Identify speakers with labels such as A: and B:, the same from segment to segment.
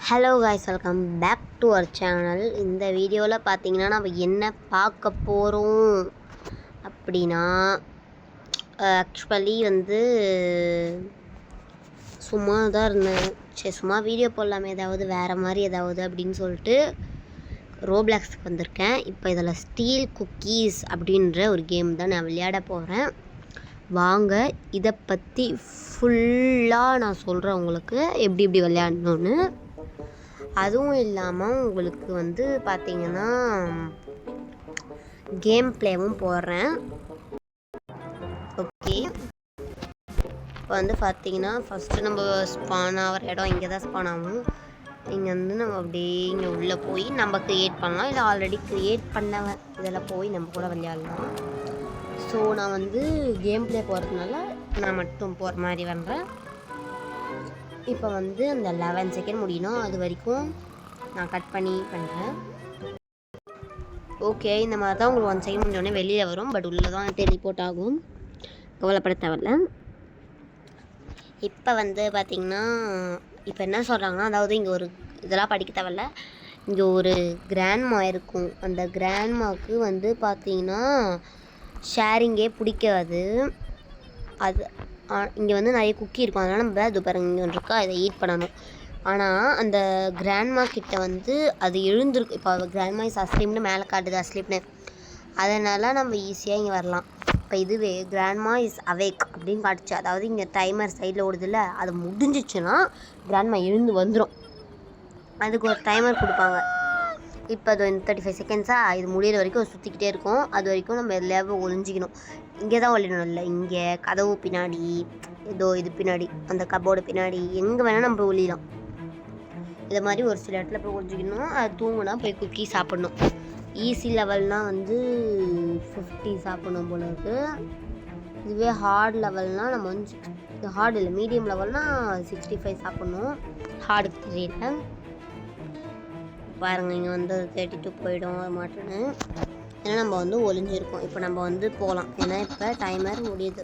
A: Hello guys, welcome back to our channel. இந்த வீடியோவில் பார்த்தீங்கன்னா நம்ம என்ன பார்க்க போகிறோம் அப்படின்னா, ஆக்சுவலி சும்மா தான் இருந்தேன். சரி, சும்மா வீடியோ போடலாமே ஏதாவது வேறு மாதிரி ஏதாவது அப்படின்னு சொல்லிட்டு ரோப்ளாக்ஸ்க்கு வந்திருக்கேன். இப்போ இதில் ஸ்டீல் குக்கீஸ் அப்படின்ற ஒரு கேம் தான் நான் விளையாட போகிறேன். வாங்க இதை பற்றி ஃபுல்லாக நான் சொல்கிறேன் உங்களுக்கு எப்படி விளையாடணுன்னு. அதுவும் இல்லாமல் உங்களுக்கு பார்த்தீங்கன்னா கேம் பிளேவும் போடுறேன். ஓகே, இப்போ பார்த்தீங்கன்னா ஃபஸ்ட்டு நம்ம ஸ்பான் ஆகிற இடம் இங்கே தான் ஸ்பான் ஆகும். இங்கே நம்ம அப்படியே இங்கே உள்ளே போய் நம்ம க்ரியேட் பண்ணலாம், இல்லை ஆல்ரெடி க்ரியேட் பண்ணவன் இதில் போய் நம்ம கூட விளையாடலாம். ஸோ நான் கேம் பிளே போகிறதுனால நான் மட்டும் போகிற மாதிரி பண்ணுறேன். இப்போ அந்த 11 செகண்ட் முடியணும், அது வரைக்கும் நான் கட் பண்ணி பண்ணுறேன். ஓகே, இந்த மாதிரி தான் உங்களுக்கு 1 செகண்ட் முடிஞ்சோடனே வெளியில் வரும். பட் உள்ளே தான் டெலிபோர்ட் ஆகும், கவலைப்பட தேவையில்ல. இப்போ பார்த்திங்கன்னா இப்போ என்ன சொல்கிறாங்கன்னா, அதாவது இங்கே ஒரு இதெல்லாம் படிக்க தேவையில்ல, இங்கே ஒரு கிராண்ட்மா இருக்கும். அந்த கிராண்ட்மாவுக்கு பார்த்திங்கன்னா ஷேரிங்கே பிடிக்காது. அது இங்கே நிறைய குக்கி இருக்கும், அதனால் நம்ம இது பாருங்க இங்கே ஒன்று இருக்கா, இதை ஈட் பண்ணணும். ஆனால் அந்த கிராண்ட்மா கிட்ட அது எழுந்திருக்கு. இப்போ கிராண்ட்மா இஸ் அஸ்லீப்னு மேலே காட்டுது, அஸ்லீப்னு. அதனால் நம்ம ஈஸியாக இங்கே வரலாம். இப்போ இதுவே கிராண்ட்மா இஸ் அவேக் அப்படின்னு காட்டுச்சு, அதாவது இங்கே டைமர் சைடில் ஓடுதில்ல, அது முடிஞ்சிச்சுன்னா கிராண்ட்மா எழுந்து வந்துடும். அதுக்கு ஒரு டைமர் கொடுப்பாங்க. இப்போ அது 35 செகண்ட்ஸாக இது முடிகிற வரைக்கும் சுற்றிக்கிட்டே இருக்கும். அது வரைக்கும் நம்ம எதுலையாவது ஒளிஞ்சிக்கணும். இங்கே தான் ஒளியணும், இல்லை இங்கே கதவு பின்னாடி, ஏதோ இது பின்னாடி, அந்த கபோர்டு பின்னாடி, எங்கே வேணால் நம்ம ஒளியலாம். இது மாதிரி ஒரு சில இடத்துல போய் ஒளிஞ்சிக்கணும். அது தூங்கினா போய் குக்கி சாப்பிட்ணும். ஈஸி லெவல்னால் 50 சாப்பிட்ணும் போல இருக்குது. இதுவே ஹார்ட் லெவல்னால் நம்ம ஹார்ட் இல்லை, மீடியம் லெவல்னால் 65 சாப்பிட்ணும். ஹார்டுக்கு தெரியல பாருங்கள், இங்கே 32 போயிடும் மாட்டேன்னு. ஏன்னா நம்ம ஒளிஞ்சிருக்கோம். இப்போ நம்ம போகலாம், ஏன்னா இப்போ டைமர் முடியுது.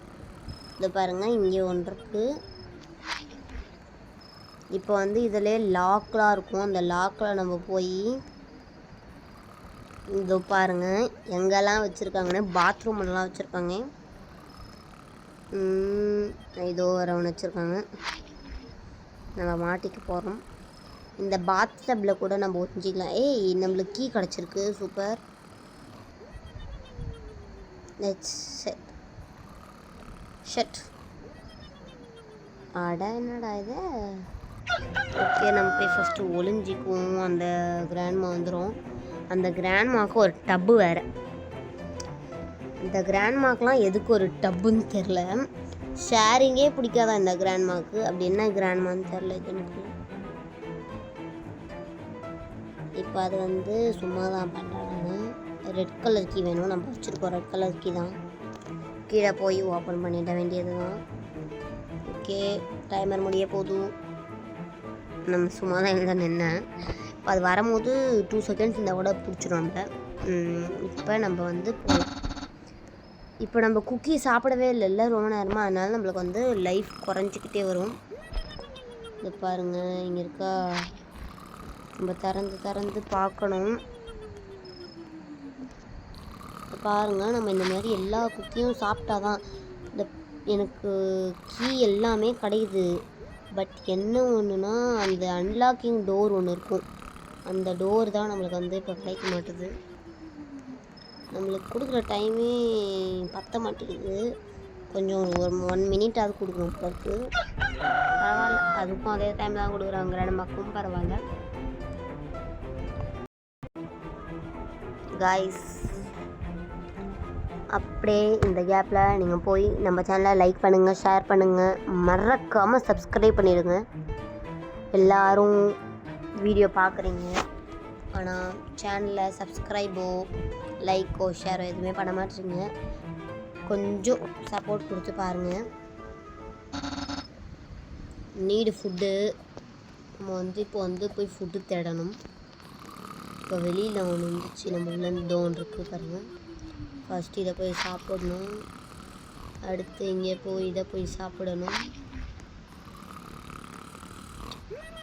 A: இது பாருங்கள், இங்கே ஒன்று இருக்குது. இப்போ இதிலே லாக்லாம் இருக்கும். அந்த லாக்கில் நம்ம போய் இதோ பாருங்கள் எங்கெல்லாம் வச்சுருக்காங்கன்னு, பாத்ரூம்லாம் வச்சுருக்காங்க. இதோ வர ஒன்று வச்சுருக்காங்க, நம்ம மாட்டிக்க போகிறோம். இந்த பாத் டப்பில் கூட நம்ம ஒழிஞ்சிக்கலாம். நம்மளுக்கு கீ கிடச்சிருக்கு, சூப்பர். ஷட் அட என்னடா இது. ஓகே, நம்ம போய் ஃபஸ்ட்டு ஒளிஞ்சிக்குவோம். அந்த கிராண்ட்மா வந்துடும். அந்த கிராண்ட்மாவுக்கு ஒரு டப்பு வேறு. இந்த கிராண்ட்மாக்கெலாம் எதுக்கு ஒரு டப்புன்னு தெரில. ஷேரிங்கே பிடிக்காதான் இந்த கிராண்ட்மாவுக்கு. அப்படி என்ன கிராண்ட்மான்னு தெரில இது எனக்கு. இப்போ அது சும்மா தான் பண்ணுறாங்க. ரெட் கலர் கீ வேணும், நம்ம வச்சுருக்கோம் ரெட் கலர் கீ தான். கீழே போய் ஓப்பன் பண்ணிட வேண்டியது தான். ஓகே, டைமர் முடிய போதும். நம்ம சும்மா தான் எழுத நின்னேன். இப்போ அது வரும்போது 2 செகண்ட்ஸ் இந்த கூட பிடிச்சிடும் நம்ம. இப்போ நம்ம போகலாம். இப்போ நம்ம குக்கி சாப்பிடவே இல்லைல்ல ரொம்ப நேரமாக, அதனால நம்மளுக்கு லைஃப் குறைஞ்சிக்கிட்டே வரும். இது பாருங்கள், இங்கே இருக்கா, நம்ம திறந்து பார்க்கணும். பாருங்கள், நம்ம இந்த மாதிரி எல்லா குக்கியும் சாப்பிட்டா தான் எனக்கு கீ எல்லாமே கிடைக்குது. பட் என்ன ஒன்றுனா, அந்த அன்லாக்கிங் டோர் ஒன்று இருக்கும், அந்த டோர் தான் நம்மளுக்கு இப்போ கிடைக்க மாட்டுது. நம்மளுக்கு கொடுக்குற டைமே பத்த மாட்டேங்குது. கொஞ்சம் ஒரு 1 மினிட்டாவது கொடுக்கணும் பிறகு. பரவாயில்ல, அதுக்கும் அதே டைம் தான் கொடுக்குறாங்க. கிராண்ட்மாக்கும் பரவாயில்ல. காய்ஸ், அப்படியே இந்த கேப்பில் நீங்கள் போய் நம்ம சேனலை லைக் பண்ணுங்கள், ஷேர் பண்ணுங்கள், மறக்காமல் சப்ஸ்கிரைப் பண்ணிடுங்க. எல்லோரும் வீடியோ பார்க்குறீங்க, ஆனால் சேனலில் சப்ஸ்கிரைபோ லைக்கோ ஷேரோ எதுவுமே பண்ண மாட்டேங்க. கொஞ்சம் சப்போர்ட் கொடுத்து பாருங்கள். Need food. நம்ம இப்போ போய் ஃபுட்டு தேடணும். இப்போ வெளியில் ஒன்று இருந்துச்சு, நம்ம உள்ள ஒன்று இருக்குது பாருங்கள். ஃபஸ்ட்டு இதை போய் சாப்பிடணும், அடுத்து இங்கே போய் இதை போய் சாப்பிடணும்.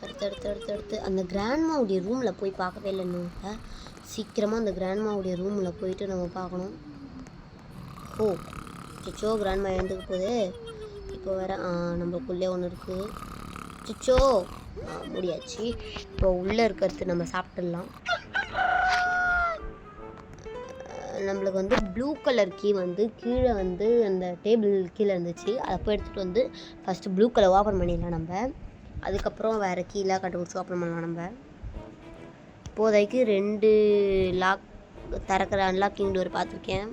A: அடுத்து அந்த கிராண்ட்மாவுடைய ரூமில் போய் பார்க்கவே இல்லைன்னு சீக்கிரமாக அந்த கிராண்ட்மாவுடைய ரூமில் போயிட்டு நம்ம பார்க்கணும். ஓ சிச்சோ கிராண்ட்மா எழுந்துக்க போகுது. இப்போ வேறு நம்மளுக்குள்ளே ஒன்று இருக்குது. சிச்சோ முடியாச்சு. இப்போ உள்ளே இருக்கிறது நம்ம சாப்பிட்டுடலாம். நம்மளுக்கு வந்து ப்ளூ கலர் கீ வந்து கீழே வந்து அந்த டேபிள் கீழே இருந்துச்சு. அதை போய் எடுத்துகிட்டு வந்து ஃபஸ்ட்டு ப்ளூ கலர் ஓப்பன் பண்ணிடலாம் நம்ம. அதுக்கப்புறம் வேறு கீழே கண்டுபிடிச்சி ஓப்பன் பண்ணலாம் நம்ம. இப்போதைக்கு 2 லாக் திறக்கிற அன்லாக்கிங் டோர் பார்த்துருக்கேன்.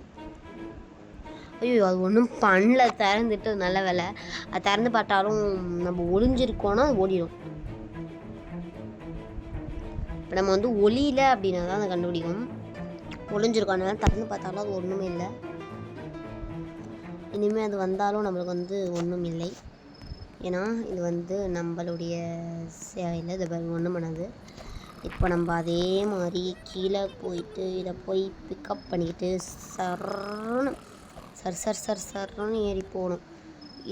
A: ஐயோ அது ஒன்றும் பண்ணல, திறந்துட்டு நல்ல வேலை. அது திறந்து பார்த்தாலும் நம்ம ஒளிஞ்சிருக்கோன்னா அது ஓடிடும். இப்போ நம்ம வந்து ஒளியில் அப்படின்னா தான் அதை கண்டுபிடிக்கும். ஒளிஞ்சிருக்கோம் திறந்து பார்த்தாலும் அது ஒன்றுமே இல்லை. இனிமேல் அது வந்தாலும் நம்மளுக்கு வந்து ஒன்றும் இல்லை. ஏன்னா இது வந்து நம்மளுடைய சேவையில் இதை ஒன்றும் பண்ணாது. இப்போ நம்ம அதே மாதிரி கீழே போயிட்டு இதை போய் பிக்கப் பண்ணிக்கிட்டு சர்ன்னு ஏறி போகணும்.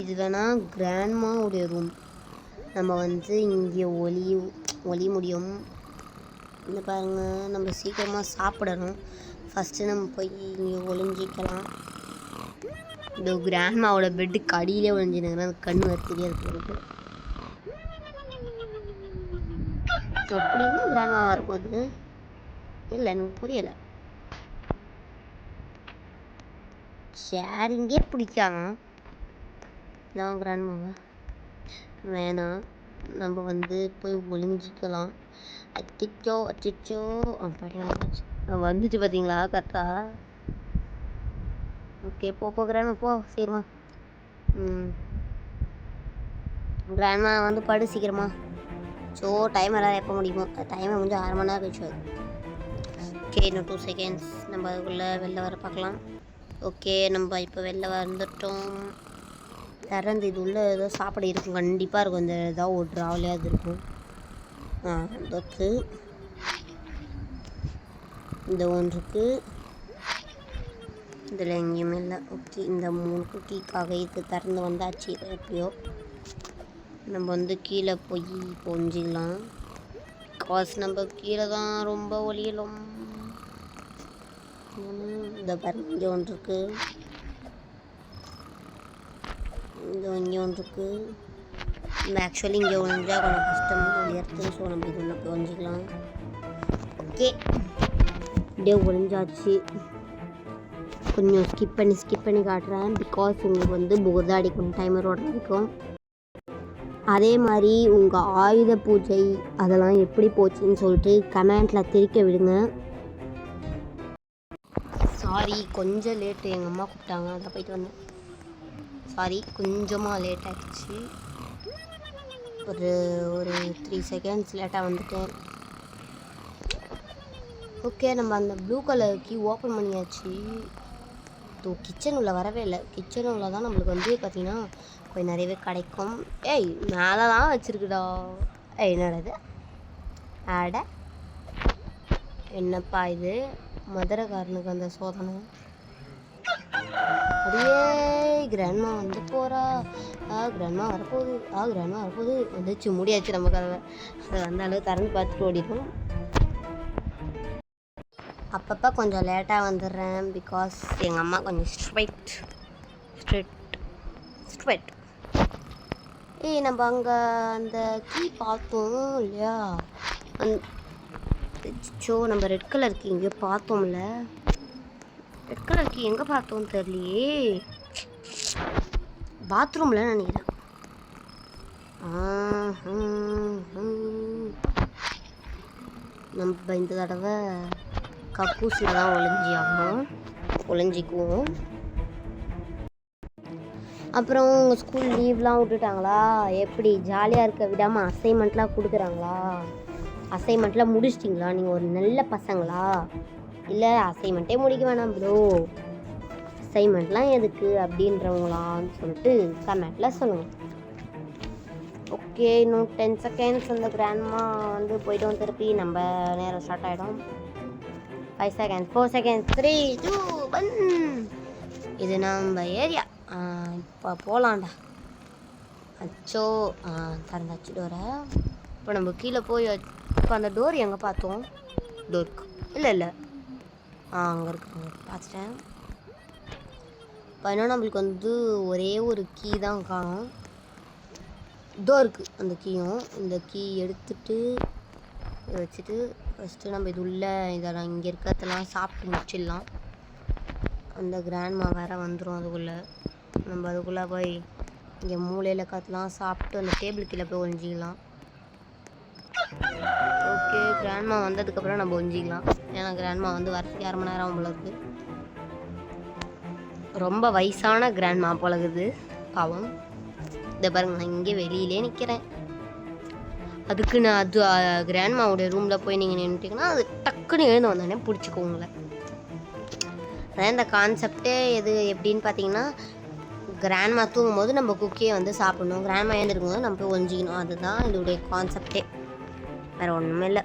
A: இது வேணால் கிராண்ட்மாவுடைய ரூம். நம்ம வந்து இங்கே ஒளி முடியும். இந்த பாருங்கள், நம்ம சீக்கிரமாக சாப்பிடணும். ஃபஸ்ட்டு நம்ம போய் இங்கே ஒளிஞ்சிக்கலாம். இந்த கிராண்ட்மாவோட பெட்டுக்கு அடியிலே ஒளிஞ்சினுங்கன்னா அந்த கண் வர தெரியாது போகிறது. அப்படின்னு கிராண்ட்மா வரப்போகுது இல்லை எனக்கு புரியலை. ஷேரிங்கே பிடிக்காம நான் கிராண்ட்மாவை வேணாம், நம்ம வந்து போய் ஒளிஞ்சிக்கலாம். அச்சிச்சோ வந்துச்சு பார்த்தீங்களா கரெக்டாக. ஓகே போ கிராண்ட்மா போ சரிம்மா. கிராண்ட்மா வந்து படு சீக்கிரமா. ஸோ டைம் எல்லாம் எப்போ முடியுமோ டைமை கொஞ்சம் 1/2 மணி நேரம் கழிச்சு. ஓகே இன்னும் 2 செகண்ட்ஸ் நம்ம அதுக்குள்ளே வெளில வர பார்க்கலாம். ஓகே நம்ம இப்போ வெளில வந்துட்டோம். திறந்து இது உள்ள ஏதோ சாப்பாடு இருக்கும், கண்டிப்பாக இருக்கும். இந்த ஏதாவது ஒரு ட்ராவலியாக இருக்கும். தொக்கு இந்த ஒன்றுக்கு இதில் எங்கேயுமே இல்லை. ஓகே இந்த 3 குக்கிக்காக இது திறந்து வந்தாச்சு. இது எப்படியோ நம்ம வந்து கீழே போய் பொஞ்சிக்கலாம். பிகாஸ் நம்ம கீழே தான் ரொம்ப ஒளியலும். இந்த பாருங்க இங்கே ஒன்று இருக்குது, இங்கே ஒன்று இருக்குது. நம்ம ஆக்சுவலி இங்கே ஒழிஞ்சா கொஞ்சம் கஷ்டமாக ஒழியறது. ஸோ நம்ம இது உள்ள போய் ஒழிஞ்சிக்கலாம். ஓகே இப்படியே ஒழிஞ்சாச்சு. கொஞ்சம் ஸ்கிப் பண்ணி காட்டுறேன். பிகாஸ் உங்களுக்கு வந்து போர் அடிக்கும் டைமரோட இருக்கும். அதே மாதிரி உங்கள் ஆயுத பூஜை அதெல்லாம் எப்படி போச்சுன்னு சொல்லிட்டு கமெண்ட்டில் தெரிவிக்க விடுங்க. சாரி கொஞ்சம் லேட்டு, எங்கள் அம்மா கூப்பிட்டாங்க அதை போயிட்டு வந்தேன். சாரி கொஞ்சமாக லேட் ஆகிடுச்சு. ஒரு 3 செகண்ட்ஸ் லேட்டாக வந்துட்டேன். ஓகே நம்ம அந்த ப்ளூ கலர் கீ ஓப்பன் பண்ணியாச்சு. கிச்சன் உள்ள வரவே இல்லை. கிச்சன் உள்ள தான் நம்மளுக்கு வந்து பார்த்திங்கன்னா கொஞ்சம் நிறையவே கிடைக்கும். ஏய் மேலே தான் வச்சுருக்குடா. என்னது ஆட என்னப்பா இது மதுரைக்காரனுக்கு அந்த சோதனை. அப்படியே கிராண்ட்மா வந்து போகிறா. கிராண்ட்மா வரப்போகுது வந்துச்சு. முடியாச்சு நம்ம கதவை. அது வந்தாலும் திறந்து பார்த்துட்டு ஓடிடும். அப்பப்போ கொஞ்சம் லேட்டாக வந்துடுறேன். பிகாஸ் எங்கள் அம்மா கொஞ்சம் ஸ்ட்ரிக்ட். நம்ம அங்கே அந்த கீ பார்த்தோம் இல்லையா, நம்ம ரெட் கலர் கீ இங்கே பார்த்தோம்ல. ரெட் கலர் கீ எங்கே பார்த்தோம்னு தெரியலையே. பாத்ரூமில் நினைக்கிறேன். நம்ம இந்த தடவை கக்கூசில் தான் ஒளிஞ்சிக்குவோம். அப்புறம் உங்கள் ஸ்கூல் லீவ்லாம் விட்டுட்டாங்களா? எப்படி ஜாலியாக இருக்க விடாமல் அசைன்மெண்ட்லாம் கொடுக்குறாங்களா? அசைன்மெண்ட்லாம் முடிச்சிட்டிங்களா? நீங்கள் ஒரு நல்ல பசங்களா? இல்லை அசைன்மெண்ட்டே முடிக்க வேணாம் ப்ரோ, அசைன்மெண்ட்லாம் எதுக்கு அப்படின்றவங்களான்னு சொல்லிட்டு கமெண்ட்டில் சொல்லுங்கள். ஓகே இன்னும் 10 செகண்ட்ஸ். அந்த கிராண்ட்மா வந்து போய்ட்டோம். திருப்பி நம்ம நேரம் ஸ்டார்ட் ஆகிடும். 5 செகண்ட்ஸ் 4 செகண்ட்ஸ் 3 2 1. இது நம்ம ஏரியா. இப்போ போகலாண்டா. அச்சோ திறந்தாச்சு டோரை. இப்போ நம்ம கீழே போய் இப்போ அந்த டோர் எங்கே பார்த்தோம்? டோருக்கு இல்லை அங்கே இருக்குங்க, பார்த்துட்டேன். இப்போ என்ன நம்மளுக்கு வந்து ஒரே ஒரு கீ தான் காணும். டோருக்கு அந்த கீயும், இந்த கீ எடுத்துகிட்டு வச்சுட்டு ஃபஸ்ட்டு நம்ம இது உள்ள இதெல்லாம் இங்கே இருக்கிறதெல்லாம் சாப்பிட்டு முடிச்சிடலாம். அந்த கிராண்ட்மா வேறு வந்துடும் அதுக்குள்ளே. நம்ம அதுக்குள்ளே போய் இங்கே மூலையில் காற்றுலாம் சாப்பிட்டு அந்த டேபிள் கீழே போய் ஒழிஞ்சிக்கலாம். ஓகே, கிராண்ட்மா வந்ததுக்கப்புறம் நம்ம ஒழிஞ்சிக்கலாம். ஏன்னா கிராண்ட்மா வந்து வரத்துக்கு 1/2 மணி நேரம் போல இருக்குது. ரொம்ப வயசான கிராண்ட்மா போலகுது பாவம். இதை பாருங்க, நான் இங்கே வெளியிலே நிற்கிறேன். அதுக்கு நான் அது கிராண்ட்மாவுடைய ரூமில் போய் நீங்கள் நின்றுட்டிங்கன்னா அது டக்குன்னு எழுந்து வந்தோடனே பிடிச்சிக்கோங்கள. அதான் இந்த கான்செப்டே எது எப்படின்னு பார்த்தீங்கன்னா, கிராண்ட்மா தூங்கும்போது நம்ம குக்கியை வந்து சாப்பிடணும், கிராண்ட்மா எழுந்திருக்கும் போது நம்ம போய் ஒழிஞ்சிக்கணும். அதுதான் இதோடைய கான்செப்டே, வேறு ஒன்றுமே இல்லை.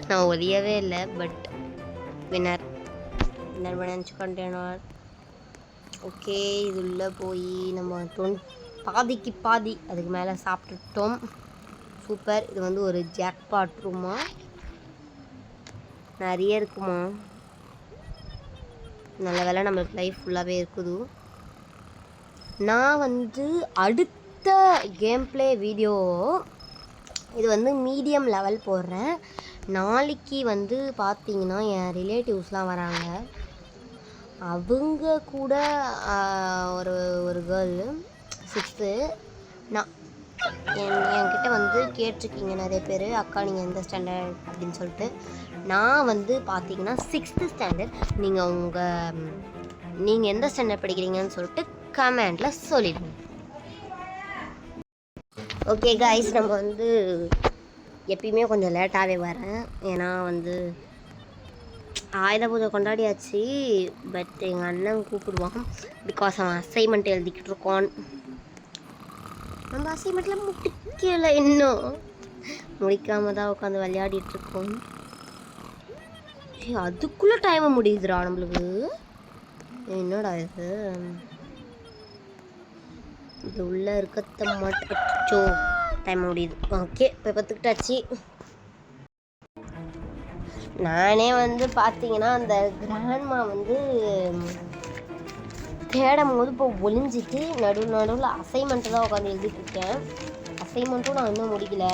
A: நான் ஒழியவே இல்லை. But winner finance container. Okay, இது உள்ளே போய் நம்ம பாதிக்கு பாதி அதுக்கு மேலே சாப்பிட்டுட்டோம். சூப்பர். இது வந்து ஒரு ஜாக்பாட் ரூமா, நிறைய இருக்குமா. நல்ல வேலை நம்மளுக்கு லைஃப் ஃபுல்லாகவே இருக்குது. நான் வந்து அடுத்த கேம் பிளே வீடியோ இது வந்து மீடியம் லெவல் போடுறேன். நாளைக்கு வந்து பார்த்தீங்கன்னா என் ரிலேட்டிவ்ஸ்லாம் வராங்க. அவங்க கூட ஒரு கேர்ள் 6th நான் என்கிட்ட வந்து கேட்டிருக்கீங்க நிறைய பேர், அக்கா நீங்கள் எந்த ஸ்டாண்டர்ட் அப்படின்னு சொல்லிட்டு. நான் வந்து பார்த்தீங்கன்னா 6th ஸ்டாண்டர்ட். நீங்கள் எந்த ஸ்டாண்டர்ட் படிக்கிறீங்கன்னு சொல்லிட்டு கமெண்டில் சொல்லிடுங்க. ஓகே கைஸ், நம்ம வந்து எப்பயுமே கொஞ்சம் லேட்டாகவே வரேன். ஏன்னா வந்து ஆயுத பூஜை கொண்டாடியாச்சு. பட் எங்கள் அண்ணன் கூப்பிடுவான், பிகாஸ் அவன் அசைன்மெண்ட் எழுதிக்கிட்டு இருக்கான். நம்ம அசைன்மெண்ட்டில் முடிக்கலை, இன்னும் முடிக்காமல் தான் உட்காந்து விளையாடிட்டுருக்கோம். அதுக்குள்ளே டைமை முடியுதுடா நம்மளுக்கு. என்னடா இது உள்ளே இருக்கத்த மாட்டோ டைம் முடியுது. ஓகே, இப்போ பார்த்துக்கிட்டாச்சு. நானே வந்து பார்த்தீங்கன்னா அந்த கிராண்ட்மா வந்து தேடும் போது இப்போ ஒளிஞ்சிட்டு நடுவில் அசைன்மெண்ட்டு தான் உட்காந்து எழுதிட்டுருக்கேன். அசைன்மெண்ட்டும் நான் இன்னும் முடிக்கல.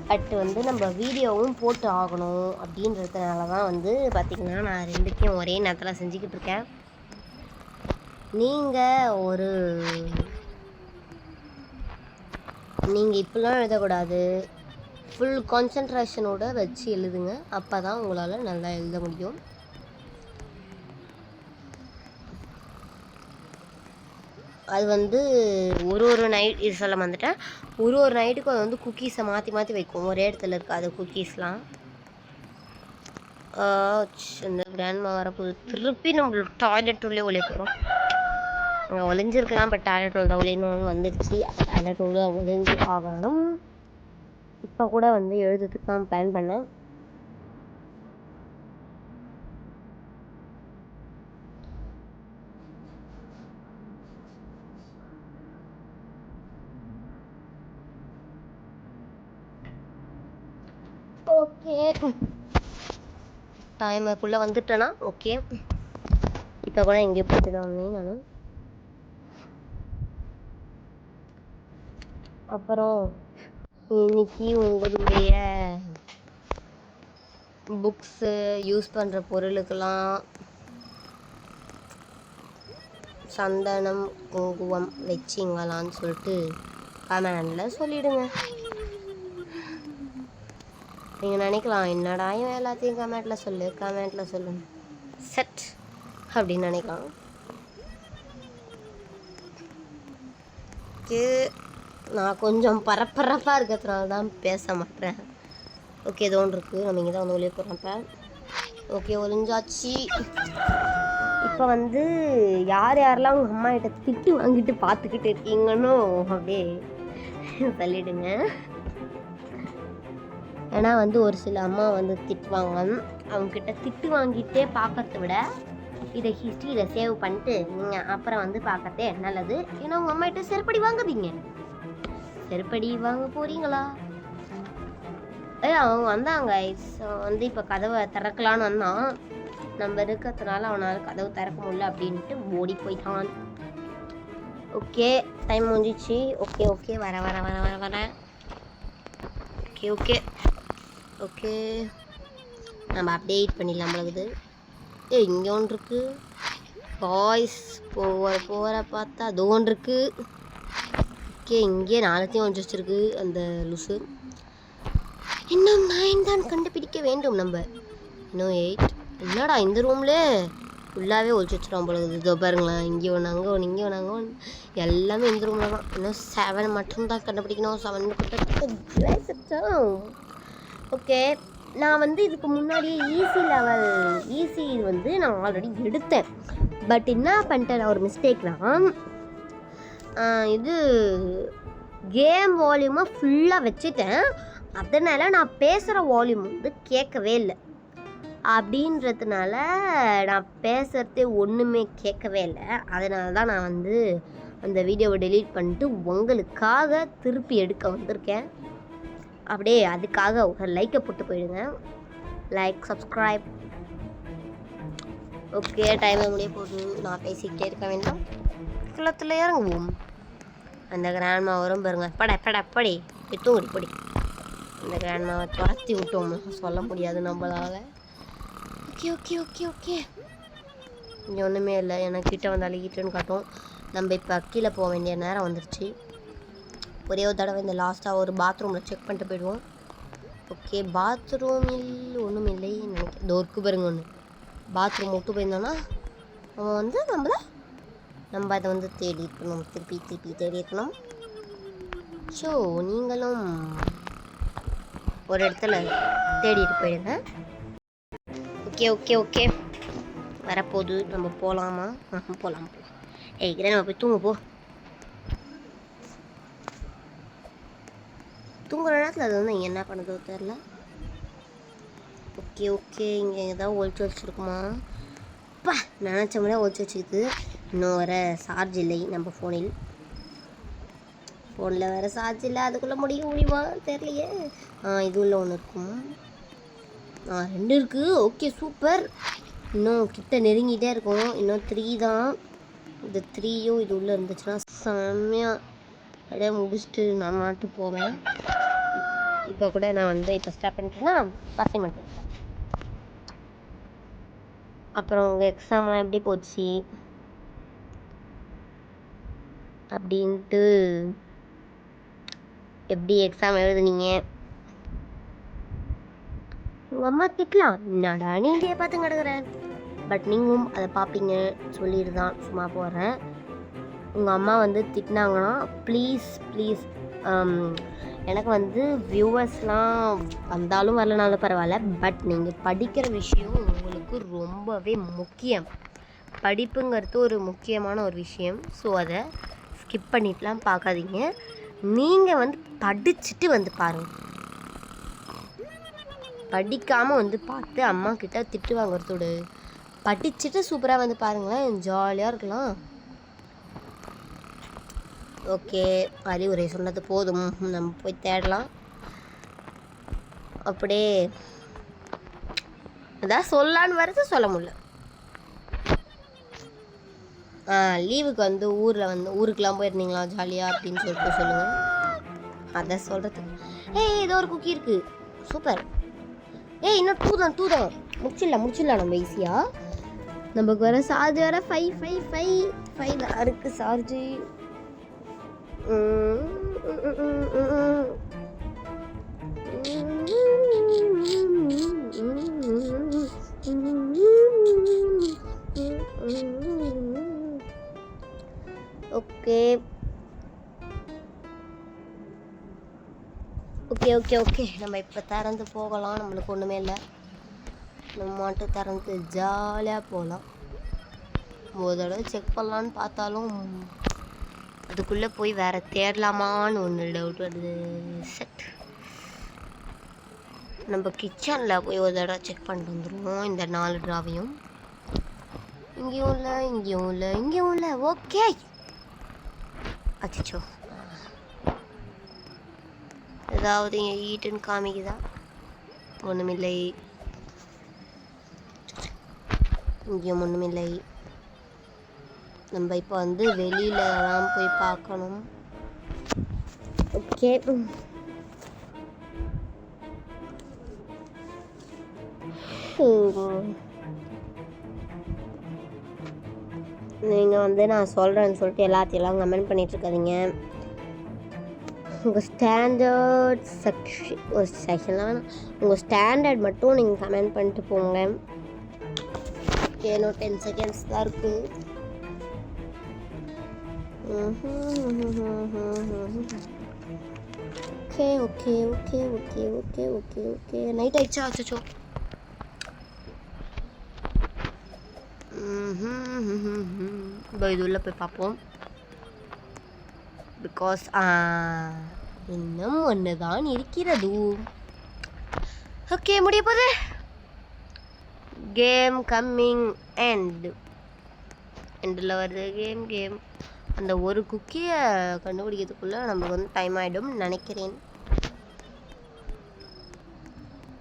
A: பட் வந்து நம்ம வீடியோவும் போட்டு ஆகணும் அப்படின்றதுனால தான் வந்து பார்த்திங்கன்னா நான் ரெண்டுத்தையும் ஒரே நேரத்தில் செஞ்சுக்கிட்டு இருக்கேன். நீங்கள் இப்படிலாம் எழுதக்கூடாது, ஃபுல் கான்சன்ட்ரேஷனோடு வச்சு எழுதுங்க. அப்போ தான் உங்களால் நல்லா எழுத முடியும். அது வந்து ஒரு நைட் இது சொல்ல வந்துட்டேன். ஒரு நைட்டுக்கு அது வந்து குக்கீஸை மாற்றி வைக்கும், ஒரே இடத்துல இருக்காது குக்கீஸ்லாம். இந்த கிராண்ட்மா வரப்போது திருப்பி நம்மளுக்கு டாய்லெட் உள்ளே ஒளிய போகிறோம். அங்கே ஒளிஞ்சிருக்கலாம், பட் டாய்லெட் உள்ள ஒளியணும் வந்துடுச்சு. டாய்லெட் உள்ள ஒளிஞ்சு ஆகணும். இப்போ கூட வந்து எழுதுறதுக்கு தான் பிளான் பண்ணேன். ஓகே, டைமுக்குள்ளே வந்துட்டேன்னா ஓகே. இப்போ கூட எங்கேயும் போயிட்டு தான் வந்தேன் நான். அப்புறம் இன்னைக்கு உங்களுடைய புக்ஸு யூஸ் பண்ணுற பொருளுக்கெல்லாம் சந்தனம் குங்குமம் வச்சிங்களான்னு சொல்லிட்டு கமெண்டில் சொல்லிவிடுங்க. நீங்கள் நினைக்கலாம், என்னடா இவன் எல்லாத்தையும் கமெண்ட்டில் சொல்லு செட் அப்படின்னு நினைக்கலாம். நான் கொஞ்சம் பரபரப்பாக இருக்கிறதுனால தான் பேச மாட்டேன். ஓகே, ஏதோ ஒன்று இருக்குது, நம்ம இங்கே தான் வந்து ஒளிய போகிறோம். ஓகே, ஒளிஞ்சாச்சு. இப்போ வந்து யாரெல்லாம் உங்கள் அம்மா கிட்ட திட்டு வாங்கிட்டு பார்த்துக்கிட்டு இருக்கீங்கன்னு அப்படியே சொல்லிவிடுங்க. ஏன்னா வந்து ஒரு சில அம்மா வந்து திட்டுவாங்க. அவங்கக்கிட்ட திட்டு வாங்கிட்டே பார்க்கறத விட இதை ஹிஸ்ட்ரியில் சேவ் பண்ணிட்டு நீங்கள் அப்புறம் வந்து பார்க்கறதே நல்லது. ஏன்னா உங்கள் அம்மா கிட்ட செருப்படி வாங்குவீங்க. செருப்படி வாங்க போகிறீங்களா? அவங்க வந்தாங்க வந்து இப்போ கதவை திறக்கலான்னு வந்தான். நம்ம இருக்கிறதுனால அவனால் கதவு திறக்க முடியல அப்படின்ட்டு ஓடி போயிட்டான். ஓகே, டைம் முடிஞ்சிச்சு. ஓகே ஓகே, வர வர வர வர வர ஓகே ஓகே ஓகே, நம்ம அப்டேட் பண்ணிடலாம் நம்மளுக்குது. இங்கே ஒன்று இருக்குது பாய்ஸ். போகிற பார்த்தா அது ஒன்று இருக்குது. ஓகே, இங்கே 4த்தையும் ஒன்று வச்சுருக்கு அந்த லூஸு. இன்னும் 9 தான் கண்டுபிடிக்க வேண்டும் நம்ம. இன்னும் 8. என்னடா இந்த ரூம்ல ஃபுல்லாகவே ஒழிச்சு வச்சுருவோம் பொழுது. இதோ பாருங்களேன், இங்கே ஒன்று அங்கே ஒன்று இங்கே ஒன்று அங்கே ஒன்று எல்லாமே இந்த ரூமில் தான். இன்னும் 7 மட்டும்தான் கண்டுபிடிக்கணும். 7 ஓகே, நான் வந்து இதுக்கு முன்னாடியே ஈஸி வந்து நான் ஆல்ரெடி எடுத்தேன். பட் என்ன பண்ணிட்டேன், நான் ஒரு மிஸ்டேக் தான். இது கேம் வால்யூமாக ஃபுல்லாக வச்சுட்டேன். அதனால் நான் பேசுகிற வால்யூம் வந்து கேட்கவே இல்லை. அப்படின்றதுனால நான் பேசுகிறதே ஒன்றுமே கேட்கவே இல்லை. அதனால தான் நான் வந்து அந்த வீடியோவை டெலீட் பண்ணிட்டு உங்களுக்காக திருப்பி எடுக்க வந்திருக்கேன். அப்படியே அதுக்காக ஒரு லைக்கை போட்டு போயிடுங்க. Like, subscribe. ஓகே, டைம் முடிய போகுது. நான் பேசிக்கிட்டே இருக்க வேண்டாம். குளத்தில் இறங்குவோம். அந்த கிராண்ட்மா வரும் பாருங்க. படி தூங்கடி படி. அந்த கிராண்ட்மாவை துரத்தி விட்டோம், சொல்ல முடியாது நம்மளால். ஓகே ஓகே ஓகே ஓகே, இங்கே ஒன்றுமே இல்லை. எனக்கு கிட்டே வந்து அழுகிட்டுன்னு காட்டும். நம்ம இப்போ கீழே போக வேண்டிய நேரம் வந்துருச்சு. ஒரே ஒரு தடவை இந்த லாஸ்ட்டாக ஒரு பாத்ரூமில் செக் பண்ணிட்டு போயிடுவோம். ஓகே, பாத்ரூமில் ஒன்றும் இல்லை நினைக்கிறேன். இந்த ஒர்க்கு பாருங்க ஒன்று. பாத்ரூம் விட்டு போயிருந்தோன்னா அவன் வந்து நம்ம அதை வந்து தேடி இருக்கணும். திருப்பி தேடி இருக்கணும். ஸோ நீங்களும் ஒரு இடத்துல தேடிட்டு போயிடுங்க. ஓகே ஓகே ஓகே, வரப்போகுது. நம்ம போகலாமா? போகலாம். இதே நம்ம போய் தூங்க போ. தூங்குற நேரத்தில் அது வந்து என்ன பண்ணுதோ தெரில. ஓகே ஓகே, இங்கே ஏதாவது ஒழிச்சு வச்சுருக்குமா? நினச்ச மாதிரியே ஒழிச்சு வச்சுக்குது. இன்னும் வர சார்ஜ் இல்லை நம்ம ஃபோனில் வேறு சார்ஜ் இல்லை. அதுக்குள்ளே முடியுமா தெரியலையே. இது உள்ள ஒன்று இருக்கும். 2 இருக்குது. Okay, super. இன்னும் கிட்ட நெருங்கிட்டே இருக்கும். இன்னும் 3 தான். இந்த 3யும் இது உள்ளே இருந்துச்சுன்னா செம்மையாக அப்படியே முடிச்சுட்டு நான் மாட்டு போவேன். இப்போ கூட நான் வந்து இப்போ ஸ்டார்ட் பண்ணிட்டேன்னா அசைன்மெண்ட். அப்புறம் உங்கள் எக்ஸாம்லாம் எப்படி போச்சு அப்படின்ட்டு, எப்படி எக்ஸாம் எழுதுனீங்க? உங்கள் அம்மா திட்டலாம், என்னடா நீ இதையே பார்த்து கிடக்குறேன். பட் நீங்களும் அதை பார்ப்பீங்க சொல்லிட்டு தான் சும்மா போகிறேன். உங்கள் அம்மா வந்து திட்டினாங்கன்னா ப்ளீஸ் எனக்கு வந்து வியூவர்ஸ்லாம் வந்தாலும் வரலனாலும் பரவாயில்ல. பட் நீங்கள் படிக்கிற விஷயம் உங்களுக்கு ரொம்பவே முக்கியம். படிப்புங்கிறது ஒரு முக்கியமான ஒரு விஷயம். ஸோ அதை ஸ்கிப் பண்ணிட்டுலாம் பார்க்காதீங்க. நீங்கள் வந்து படிச்சுட்டு வந்து பாருங்கள். படிக்காமல் வந்து பார்த்து அம்மா கிட்ட திட்டு வாங்குறதோடு படிச்சுட்டு சூப்பராக வந்து பாருங்களேன், ஜாலியாக இருக்கலாம். ஓகே, அறிவுரை சொன்னது போதும், நம்ம போய் தேடலாம். அப்படியே அதான் சொல்லலான்னு வருது, சொல்ல முடியல. லீவுக்கு வந்து ஊருக்கெலாம் போயிருந்தீங்களா ஜாலியாக அப்படின்னு சொல்லிட்டு சொல்லுங்கள். அதை சொல்கிறதுக்கு ஏதோ ஒரு குக்கி இருக்குது, சூப்பர். இன்னும் டூ தான் முடிச்சிடலாம் நம்ம ஈஸியாக. நமக்கு வர சார்ஜ் வர 5 தான் இருக்குது சார்ஜு. ஓகே நம்ம இப்போ திறந்து போகலாம். நம்மளுக்கு ஒன்றுமே இல்லை, நம்ம மட்டும் திறந்து ஜாலியாக போகலாம். ஒரு தடவை செக் பண்ணலான்னு பார்த்தாலும் அதுக்குள்ளே போய் வேறு தேடலாமான்னு ஒன்று டவுட் வருது. செட் நம்ம கிச்சனில் போய் ஒரு தடவை செக் பண்ணிட்டு வந்துடுவோம். இந்த 4 ட்ராவையும் இங்கேயும் இல்லை. ஓகே, அச்சோ ஏதாவது இங்கே ஈட்டுன்னு காமிக்குதா? ஒன்றுமில்லை. இங்கேயும் ஒன்றுமில்லை. நம்ம இப்போ வந்து வெளியிலலாம் போய் பார்க்கணும். ஓகே, நீங்கள் வந்து நான் சொல்கிறேன்னு சொல்லிட்டு எல்லாத்தையெல்லாம் கமெண்ட் பண்ணிகிட்ருக்காதீங்க. உங்கள் ஸ்டாண்டர்ட் செக்ஷன்லாம் உங்கள் ஸ்டாண்டர்ட் மட்டும் நீங்கள் கமெண்ட் பண்ணிட்டு போங்க. ஓகே, இன்னும் 10 செகண்ட்ஸ் தான் இருக்குது. Okay okay okay okay okay okay okay night ஆயிடுச்சா? அச்சோ. இது உள்ள போய் பார்ப்போம். பிகாஸ் இன்னும் ஒன்று தான் இருக்கிறது. ஓகே, முடிய போகுது. கேம் கம்மிங் எண்டில் வருது. கேம் அந்த ஒரு குக்கியை கண்டுபிடிக்கிறதுக்குள்ளே நமக்கு வந்து டைம் ஆகிடும் நினைக்கிறேன்.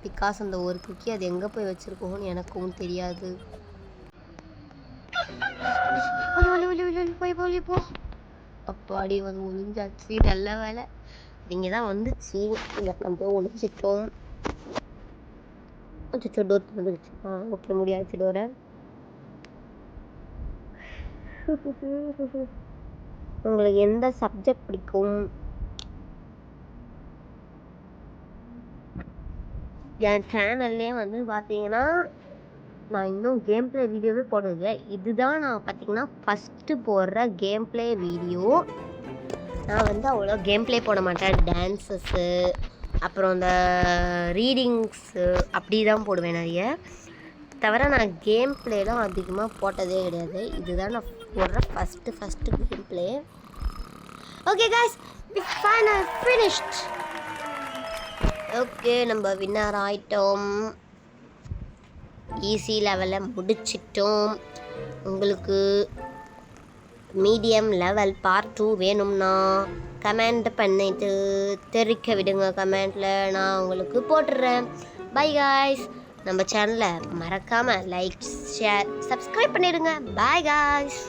A: பிகாஸ் அந்த ஒரு குக்கி அது எங்கே போய் வச்சுருக்கோன்னு எனக்கும் தெரியாது. போ அப்பாடி வந்து ஒளிஞ்சாச்சு. நல்ல வேலை இங்கே தான் வந்துச்சு. நம்ம ஒளிஞ்சிட்டோம். அச்சோ, டோர் வந்துருச்சு. ஓகே, முடியாச்சு டோரை. உங்களுக்கு எந்த சப்ஜெக்ட் பிடிக்கும்? என் சேனல்லே வந்து பார்த்தீங்கன்னா நான் இன்னும் கேம் ப்ளே வீடியோவே போடுறதில்லை. இதுதான் நான் பார்த்தீங்கன்னா ஃபஸ்ட்டு போடுற கேம் ப்ளே வீடியோ. நான் வந்து அவ்வளோ கேம் ப்ளே போட மாட்டேன். டான்ஸஸ்ஸு, அப்புறம் இந்த ரீடிங்ஸு அப்படி தான் போடுவேன் நிறைய. தவிர நான் கேம் ப்ளேலாம் அதிகமாக போட்டதே கிடையாது. இதுதான் நான் போடுற first game play. Okay guys, we finally finished. Okay, நம்ம வின்னர் ஆயிட்டோம். ஈஸி லெவலில் முடிச்சிட்டோம். உங்களுக்கு மீடியம் லெவல் பார்ட் 2 வேணும்னா கமெண்ட் பண்ணிட்டு தெரிவிக்க விடுங்க. கமெண்டில் நான் உங்களுக்கு போட்டுடுறேன். Bye guys. நம்ம சேனலை மறக்காமல் லைக், ஷேர், சப்ஸ்கிரைப் பண்ணிடுங்க. Bye guys.